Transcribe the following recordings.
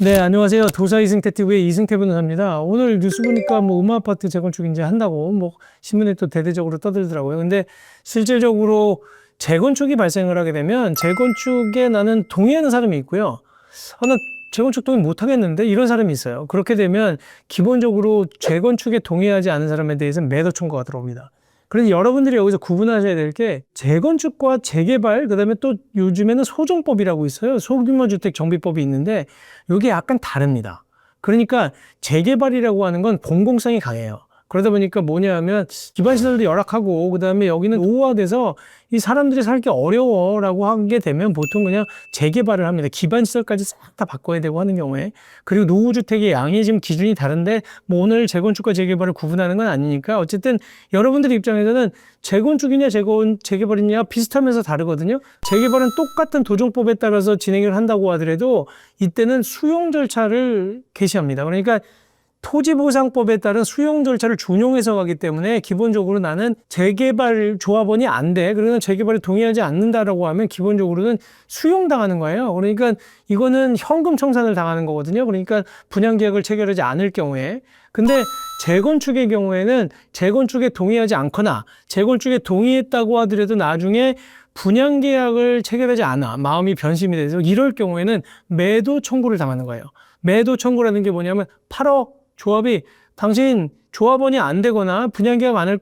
네, 안녕하세요. 도사 이승태 TV의 이승태 변호사입니다. 오늘 뉴스 보니까 뭐 음아파트 재건축 이제 한다고 뭐 신문에 또 대대적으로 떠들더라고요. 근데 실질적으로 재건축이 발생을 하게 되면 재건축에 나는 동의하는 사람이 있고요. 나 재건축 동의 못 하겠는데 이런 사람이 있어요. 그렇게 되면 기본적으로 재건축에 동의하지 않은 사람에 대해서는 매도 청구가 들어옵니다. 그래서 여러분들이 여기서 구분하셔야 될 게 재건축과 재개발, 그다음에 또 요즘에는 소정법이라고 있어요. 소규모 주택 정비법이 있는데 이게 약간 다릅니다. 그러니까 재개발이라고 하는 건 공공성이 강해요. 그러다 보니까 뭐냐 하면 기반 시설도 열악하고 그다음에 여기는 노후화돼서 이 사람들이 살기 어려워라고 하게 되면 보통 그냥 재개발을 합니다. 기반 시설까지 싹 다 바꿔야 되고 하는 경우에. 그리고 노후주택의 양이 지금 기준이 다른데 뭐 오늘 재건축과 재개발을 구분하는 건 아니니까 어쨌든 여러분들 입장에서는 재건축이냐 재개발이냐 비슷하면서 다르거든요. 재개발은 똑같은 도정법에 따라서 진행을 한다고 하더라도 이때는 수용 절차를 개시합니다. 그러니까 토지보상법에 따른 수용 절차를 준용해서 가기 때문에 기본적으로 나는 재개발 조합원이 안 돼. 그러면 재개발에 동의하지 않는다라고 하면 기본적으로는 수용당하는 거예요. 그러니까 이거는 현금 청산을 당하는 거거든요. 그러니까 분양계약을 체결하지 않을 경우에. 근데 재건축의 경우에는 재건축에 동의하지 않거나 재건축에 동의했다고 하더라도 나중에 분양계약을 체결하지 않아. 마음이 변심이 돼서 이럴 경우에는 매도 청구를 당하는 거예요. 매도 청구라는 게 뭐냐면 8억 조합이 당신 조합원이 안 되거나 분양계약 안 할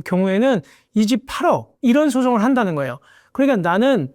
경우에는 이 집 8억 이런 소송을 한다는 거예요. 그러니까 나는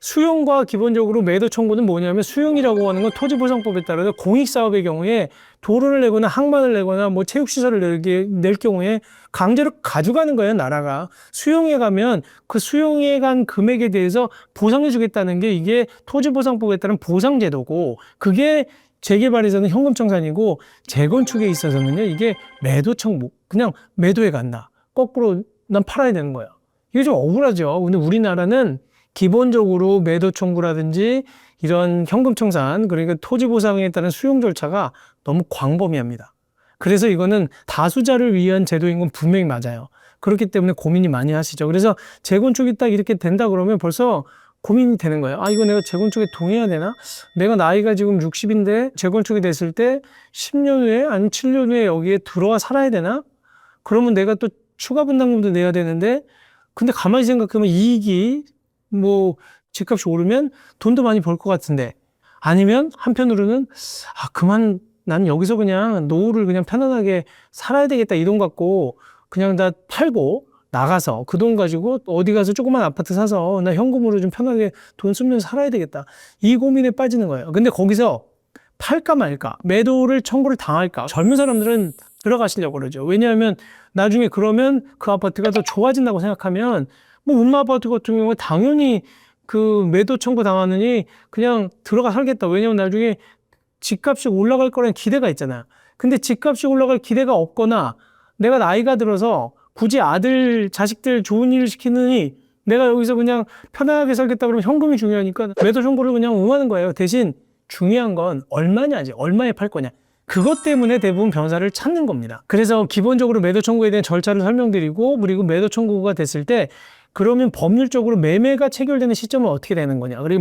수용과 기본적으로 매도 청구는 뭐냐면 수용이라고 하는 건 토지보상법에 따라서 공익사업의 경우에 도로를 내거나 항만을 내거나 뭐 체육시설을 낼 경우에 강제로 가져가는 거예요, 나라가. 수용해 가면 그 수용해 간 금액에 대해서 보상해 주겠다는 게 이게 토지보상법에 따른 보상제도고 그게 재개발에서는 현금청산이고 재건축에 있어서는요 이게 매도청구 그냥 매도해 간다 거꾸로 난 팔아야 되는 거야. 이게 좀 억울하죠. 근데 우리나라는 기본적으로 매도청구라든지 이런 현금청산 그러니까 토지보상에 따른 수용 절차가 너무 광범위합니다. 그래서 이거는 다수자를 위한 제도인 건 분명히 맞아요. 그렇기 때문에 고민이 많이 하시죠. 그래서 재건축이 딱 이렇게 된다 그러면 벌써 고민이 되는 거예요. 이거 내가 재건축에 동의해야 되나? 내가 나이가 지금 60인데 재건축이 됐을 때 10년 후에 아니면 7년 후에 여기에 들어와 살아야 되나? 그러면 내가 또 추가 분담금도 내야 되는데 근데 가만히 생각하면 이익이 뭐 집값이 오르면 돈도 많이 벌 것 같은데 아니면 한편으로는 그만 난 여기서 그냥 노후를 그냥 편안하게 살아야 되겠다 이 돈 갖고 그냥 다 팔고 나가서 그 돈 가지고 어디 가서 조그만 아파트 사서 나 현금으로 좀 편하게 돈 쓰면서 살아야 되겠다. 이 고민에 빠지는 거예요. 근데 거기서 팔까 말까, 매도를 청구를 당할까. 젊은 사람들은 들어가시려고 그러죠. 왜냐하면 나중에 그러면 그 아파트가 더 좋아진다고 생각하면 뭐 음마아파트 같은 경우에 당연히 그 매도 청구 당하느니 그냥 들어가 살겠다. 왜냐하면 나중에 집값이 올라갈 거라는 기대가 있잖아. 근데 집값이 올라갈 기대가 없거나 내가 나이가 들어서 굳이 아들, 자식들 좋은 일을 시키느니 내가 여기서 그냥 편하게 살겠다 그러면 현금이 중요하니까 매도 청구를 그냥 응하는 거예요. 대신 중요한 건 얼마냐지, 얼마에 팔 거냐. 그것 때문에 대부분 변호사를 찾는 겁니다. 그래서 기본적으로 매도 청구에 대한 절차를 설명드리고 그리고 매도 청구가 됐을 때 그러면 법률적으로 매매가 체결되는 시점은 어떻게 되는 거냐 그리고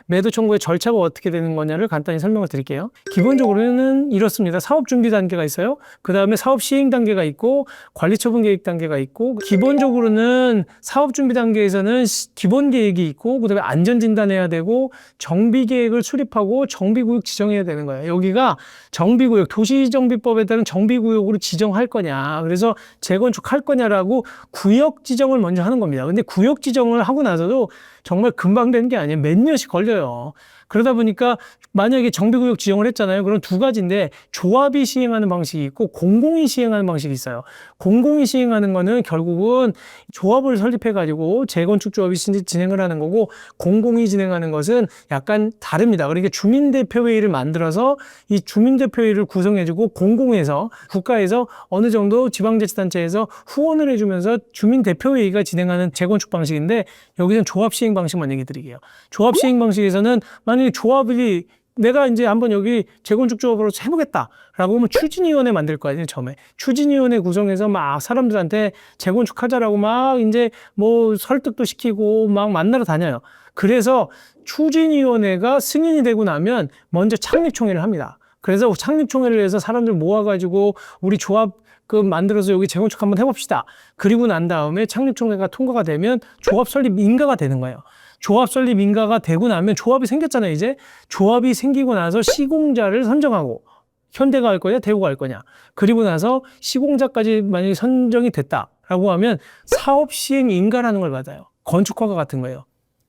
매도 청구의 절차가 어떻게 되는 거냐를 간단히 설명을 드릴게요. 기본적으로는 이렇습니다. 사업 준비 단계가 있어요. 그 다음에 사업 시행 단계가 있고 관리 처분 계획 단계가 있고 기본적으로는 사업 준비 단계에서는 기본 계획이 있고 그 다음에 안전 진단해야 되고 정비 계획을 수립하고 정비구역 지정해야 되는 거예요. 여기가 정비구역 도시정비법에 따른 정비구역으로 지정할 거냐 그래서 재건축할 거냐라고 구역 지정을 먼저 하는 겁니다. 근데 구역 지정을 하고 나서도 정말 금방 되는 게 아니에요. 몇 년씩 걸려요. 그러다 보니까 만약에 정비구역 지정을 했잖아요. 그럼 두 가지인데 조합이 시행하는 방식이 있고 공공이 시행하는 방식이 있어요. 공공이 시행하는 거는 결국은 조합을 설립해가지고 재건축 조합이 진행을 하는 거고 공공이 진행하는 것은 약간 다릅니다. 그러니까 주민대표회의를 만들어서 이 주민대표회의를 구성해주고 공공에서 국가에서 어느 정도 지방자치단체에서 후원을 해주면서 주민대표회의가 진행하는 재건축 방식인데 여기서는 조합 시행 방식만 얘기 드릴게요. 조합 시행 방식에서는 만약에 조합이 내가 이제 한번 여기 재건축 조합으로 해보겠다라고 하면 추진위원회 만들 거 아니에요, 처음에. 추진위원회 구성해서 막 사람들한테 재건축하자라고 막 이제 뭐 설득도 시키고 막 만나러 다녀요. 그래서 추진위원회가 승인이 되고 나면 먼저 창립총회를 합니다. 그래서 창립총회를 해서 사람들 모아가지고 우리 조합 만들어서 여기 재건축 한번 해봅시다. 그리고 난 다음에 창립총회가 통과가 되면 조합 설립 인가가 되는 거예요. 조합 설립 인가가 되고 나면 조합이 생겼잖아요, 이제. 조합이 생기고 나서 시공자를 선정하고, 현대가 할 거냐, 대우가 할 거냐. 그리고 나서 시공자까지 만약에 선정이 됐다라고 하면 사업 시행 인가라는 걸 받아요. 건축허가 같은 거예요.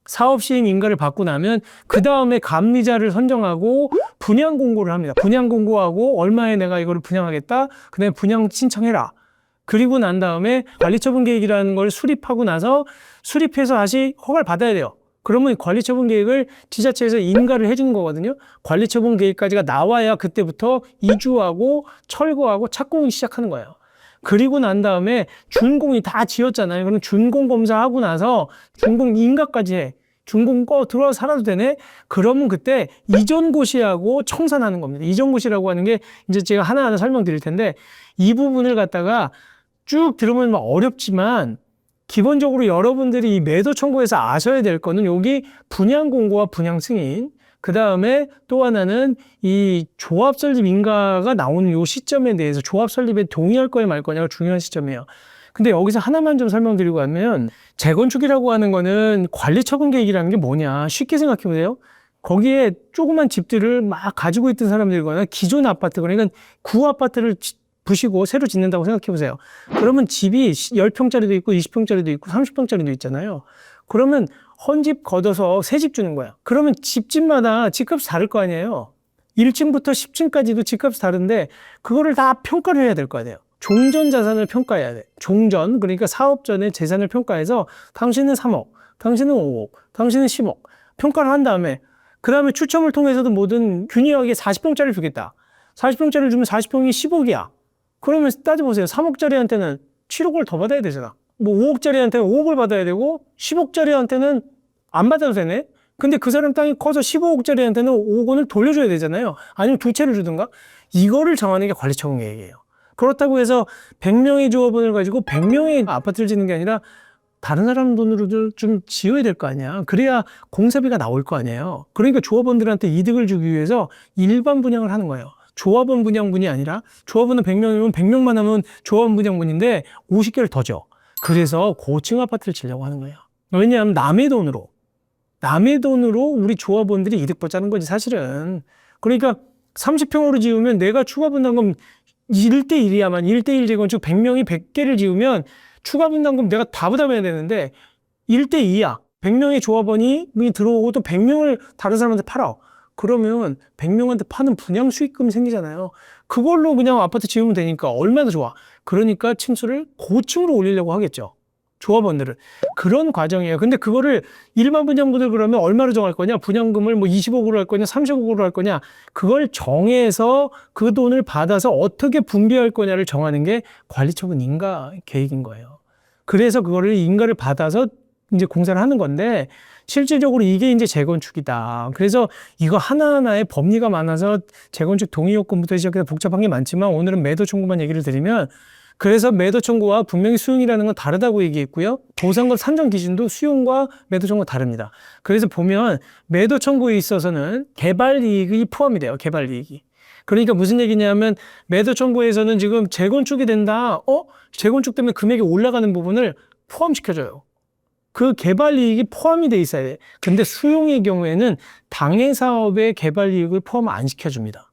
사업 시행 인가를 받고 나면 그 다음에 감리자를 선정하고 분양 공고를 합니다. 분양 공고하고 얼마에 내가 이거를 분양하겠다. 그다음에 분양 신청해라. 그리고 난 다음에 관리처분 계획이라는 걸 수립하고 나서 수립해서 다시 허가를 받아야 돼요. 그러면 관리처분 계획을 지자체에서 인가를 해주는 거거든요. 관리처분 계획까지가 나와야 그때부터 이주하고 철거하고 착공이 시작하는 거예요. 그리고 난 다음에 준공이 다 지었잖아요. 그럼 준공 검사하고 나서 준공 인가까지 해. 준공 들어와서 살아도 되네? 그러면 그때 이전고시하고 청산하는 겁니다. 이전고시라고 하는 게 이제 제가 하나하나 설명드릴 텐데 이 부분을 갖다가 쭉 들으면 막 어렵지만 기본적으로 여러분들이 이 매도 청구에서 아셔야 될 거는 여기 분양 공고와 분양 승인, 그 다음에 또 하나는 이 조합 설립 인가가 나오는 요 시점에 대해서 조합 설립에 동의할 거냐 말 거냐가 중요한 시점이에요. 근데 여기서 하나만 좀 설명드리고 하면 재건축이라고 하는 거는 관리처분 계획이라는 게 뭐냐 쉽게 생각해 보세요. 거기에 조그만 집들을 막 가지고 있던 사람들이거나 기존 아파트, 그러니까 구 아파트를 부시고 새로 짓는다고 생각해 보세요. 그러면 집이 10평짜리도 있고 20평짜리도 있고 30평짜리도 있잖아요. 그러면 헌집 걷어서 새 집 주는 거야. 그러면 집집마다 집값이 다를 거 아니에요. 1층부터 10층까지도 집값이 다른데 그거를 다 평가를 해야 될 거 아니에요. 종전 자산을 평가해야 돼. 종전, 그러니까 사업 전에 재산을 평가해서 당신은 3억, 당신은 5억, 당신은 10억 평가를 한 다음에 그 다음에 추첨을 통해서도 뭐든 균일하게 40평짜리를 주겠다. 40평짜리를 주면 40평이 10억이야. 그러면 따져보세요. 3억짜리한테는 7억을 더 받아야 되잖아. 뭐 5억짜리한테는 5억을 받아야 되고 10억짜리한테는 안 받아도 되네. 근데 그 사람 땅이 커서 15억짜리한테는 5억 원을 돌려줘야 되잖아요. 아니면 두 채를 주든가. 이거를 정하는 게 관리처분 계획이에요. 그렇다고 해서 100명의 조합원을 가지고 100명의 아파트를 짓는 게 아니라 다른 사람 돈으로 좀 지어야 될 거 아니야. 그래야 공사비가 나올 거 아니에요. 그러니까 조합원들한테 이득을 주기 위해서 일반 분양을 하는 거예요. 조합원 분양분이 아니라 돈은 100명이면 100명만 하면 조합원 분양분인데 50개를 더 줘. 그래서 고층 아파트를 지려고 하는 거예요. 왜냐하면 남의 돈으로 우리 조합원들이 이득 보자는 거지 사실은. 그러니까 30평으로 지으면 내가 추가 분담금 1대1이야만 1대1 재건축 100명이 100개를 지으면 추가 분담금 내가 다 부담해야 되는데 1대2야. 100명의 조합원이 들어오고 또 100명을 다른 사람한테 팔아. 그러면 100명한테 파는 분양 수익금이 생기잖아요. 그걸로 그냥 아파트 지으면 되니까 얼마나 좋아. 그러니까 층수를 고층으로 올리려고 하겠죠. 조합원들은. 그런 과정이에요. 근데 그거를 일반 분양분들 그러면 얼마로 정할 거냐? 분양금을 뭐 20억으로 할 거냐? 30억으로 할 거냐? 그걸 정해서 그 돈을 받아서 어떻게 분배할 거냐를 정하는 게 관리처분 인가 계획인 거예요. 그래서 그거를 인가를 받아서 이제 공사를 하는 건데 실질적으로 이게 이제 재건축이다. 그래서 이거 하나하나에 법리가 많아서 재건축 동의 요건부터 시작해서 복잡한 게 많지만 오늘은 매도 청구만 얘기를 드리면 그래서 매도 청구와 분명히 수용이라는 건 다르다고 얘기했고요. 보상금 산정 기준도 수용과 매도 청구가 다릅니다. 그래서 보면 매도 청구에 있어서는 개발 이익이 포함이 돼요. 개발 이익이. 그러니까 무슨 얘기냐면 매도 청구에서는 지금 재건축이 된다. 재건축 때문에 금액이 올라가는 부분을 포함시켜줘요. 그 개발 이익이 포함이 돼 있어야 돼. 근데 수용의 경우에는 당해 사업의 개발 이익을 포함 안 시켜줍니다.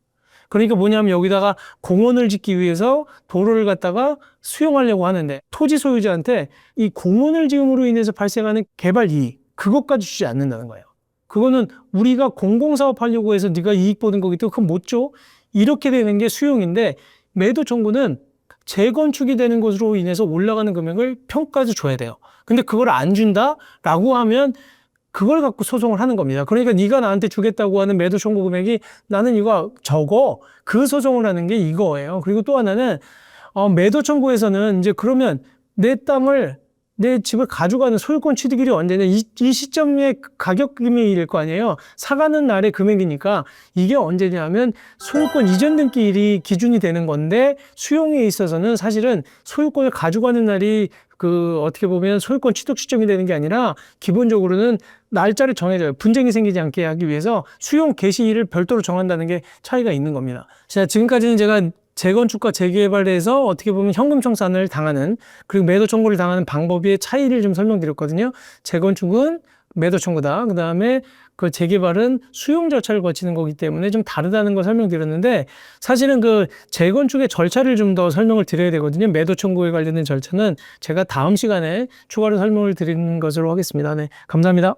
그러니까 뭐냐면 여기다가 공원을 짓기 위해서 도로를 갖다가 수용하려고 하는데 토지 소유자한테 이 공원을 지음으로 인해서 발생하는 개발 이익 그것까지 주지 않는다는 거예요. 그거는 우리가 공공사업 하려고 해서 네가 이익 보는 거기 때문에 그건 못 줘. 이렇게 되는 게 수용인데 매도 청구는 재건축이 되는 것으로 인해서 올라가는 금액을 평가해서 줘야 돼요. 근데 그걸 안 준다라고 하면 그걸 갖고 소송을 하는 겁니다. 그러니까 네가 나한테 주겠다고 하는 매도 청구 금액이 나는 이거 적어. 그 소송을 하는 게 이거예요. 그리고 또 하나는 매도 청구에서는 이제 그러면 내 땅을 내 집을 가져가는 소유권 취득일이 언제냐, 이 시점에 가격 금액일 거 아니에요. 사가는 날의 금액이니까 이게 언제냐면 소유권 이전 등기일이 기준이 되는 건데, 수용에 있어서는 사실은 소유권을 가져가는 날이 어떻게 보면 소유권 취득 시점이 되는 게 아니라 기본적으로는 날짜를 정해져요. 분쟁이 생기지 않게 하기 위해서 수용 개시일을 별도로 정한다는 게 차이가 있는 겁니다. 자, 지금까지는 제가 재건축과 재개발에 대해서 어떻게 보면 현금 청산을 당하는, 그리고 매도 청구를 당하는 방법의 차이를 좀 설명드렸거든요. 재건축은 매도 청구다. 그 다음에 그 재개발은 수용 절차를 거치는 거기 때문에 좀 다르다는 걸 설명드렸는데, 사실은 재건축의 절차를 좀 더 설명을 드려야 되거든요. 매도 청구에 관련된 절차는 제가 다음 시간에 추가로 설명을 드리는 것으로 하겠습니다. 네, 감사합니다.